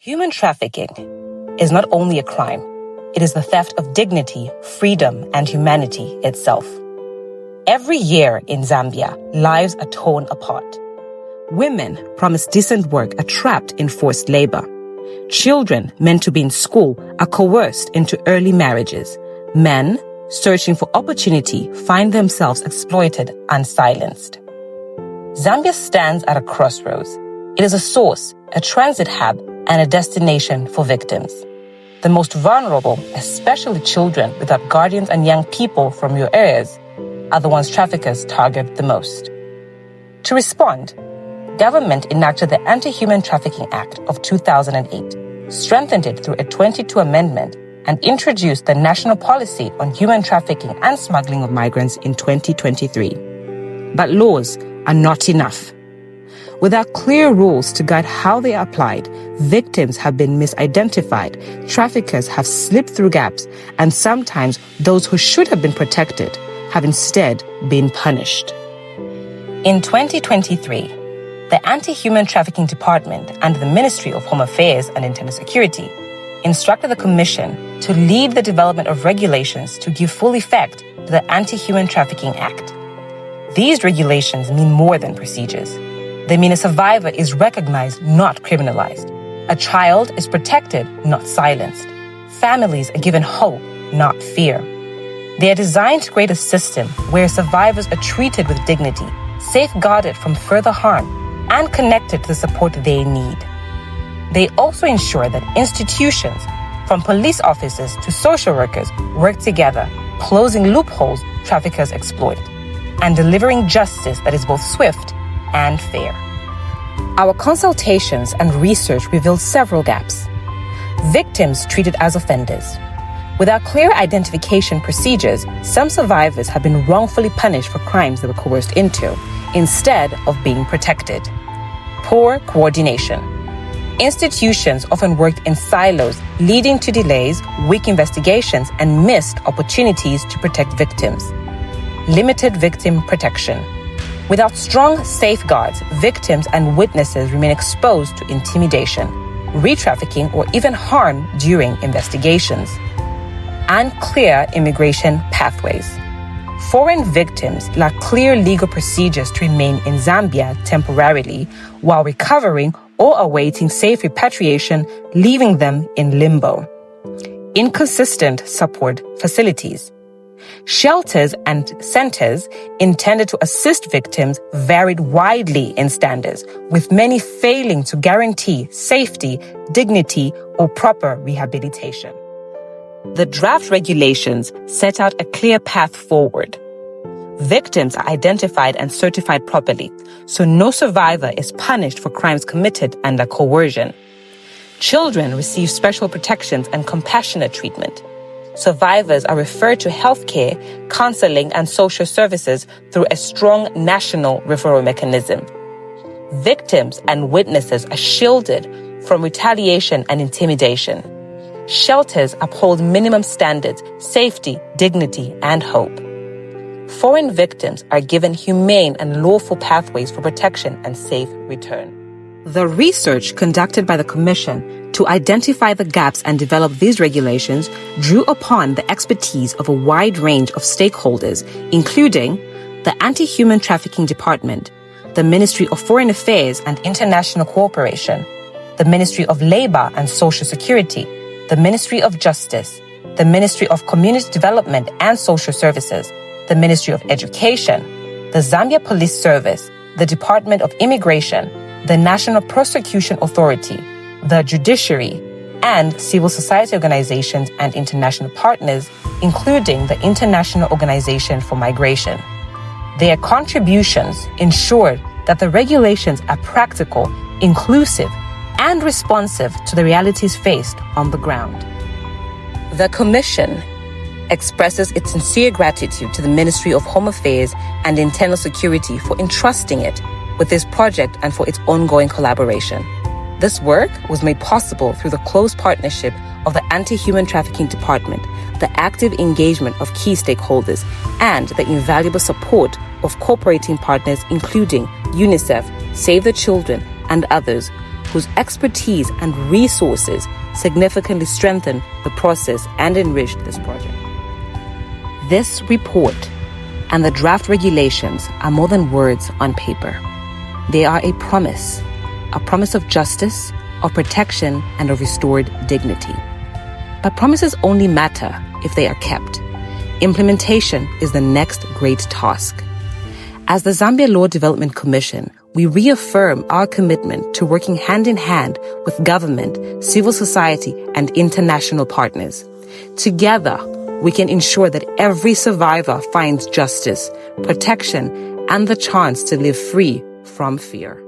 Human trafficking is not only a crime, it is the theft of dignity, freedom, and humanity itself. Every year in Zambia, lives are torn apart. Women promised decent work are trapped in forced labor. Children meant to be in school are coerced into early marriages. Men, searching for opportunity, find themselves exploited and silenced. Zambia stands at a crossroads. It is a source, a transit hub, and a destination for victims. The most vulnerable, especially children without guardians and young people from your areas, are the ones traffickers target the most. To respond, government enacted the Anti-Human Trafficking Act of 2008, strengthened it through a 22 amendment, and introduced the National Policy on Human Trafficking and Smuggling of Migrants in 2023. But laws are not enough. Without clear rules to guide how they are applied, victims have been misidentified, traffickers have slipped through gaps, and sometimes those who should have been protected have instead been punished. In 2023, the Anti-Human Trafficking Department and the Ministry of Home Affairs and Internal Security instructed the Commission to lead the development of regulations to give full effect to the Anti-Human Trafficking Act. These regulations mean more than procedures. They mean a survivor is recognized, not criminalized. A child is protected, not silenced. Families are given hope, not fear. They are designed to create a system where survivors are treated with dignity, safeguarded from further harm, and connected to the support they need. They also ensure that institutions, from police officers to social workers, work together, closing loopholes traffickers exploit, and delivering justice that is both swift and fair. Our consultations and research revealed several gaps. Victims treated as offenders. Without clear identification procedures, some survivors have been wrongfully punished for crimes they were coerced into, instead of being protected. Poor coordination. Institutions often worked in silos, leading to delays, weak investigations, and missed opportunities to protect victims. Limited victim protection. Without strong safeguards, victims and witnesses remain exposed to intimidation, re-trafficking, or even harm during investigations. Unclear immigration pathways. Foreign victims lack clear legal procedures to remain in Zambia temporarily while recovering or awaiting safe repatriation, leaving them in limbo. Inconsistent support facilities. Shelters and centers intended to assist victims varied widely in standards, with many failing to guarantee safety, dignity, or proper rehabilitation. The draft regulations set out a clear path forward. Victims are identified and certified properly, so no survivor is punished for crimes committed under coercion. Children receive special protections and compassionate treatment. Survivors are referred to healthcare, counseling, and social services through a strong national referral mechanism. Victims and witnesses are shielded from retaliation and intimidation. Shelters uphold minimum standards, safety, dignity, and hope. Foreign victims are given humane and lawful pathways for protection and safe return. The research conducted by the Commission to identify the gaps and develop these regulations drew upon the expertise of a wide range of stakeholders, including the Anti-Human Trafficking Department, the Ministry of Foreign Affairs and International Cooperation, the Ministry of Labor and Social Security, the Ministry of Justice, the Ministry of Community Development and Social Services, the Ministry of Education, the Zambia Police Service, the Department of Immigration, the National Prosecution Authority, the judiciary, and civil society organizations and international partners, including the International Organization for Migration. Their contributions ensured that the regulations are practical, inclusive, and responsive to the realities faced on the ground. The Commission expresses its sincere gratitude to the Ministry of Home Affairs and Internal Security for entrusting it with this project and for its ongoing collaboration. This work was made possible through the close partnership of the Anti-Human Trafficking Department, the active engagement of key stakeholders, and the invaluable support of cooperating partners including UNICEF, Save the Children, and others whose expertise and resources significantly strengthened the process and enriched this project. This report and the draft regulations are more than words on paper. They are a promise of justice, of protection, and of restored dignity. But promises only matter if they are kept. Implementation is the next great task. As the Zambia Law Development Commission, we reaffirm our commitment to working hand in hand with government, civil society, and international partners. Together, we can ensure that every survivor finds justice, protection, and the chance to live free from fear.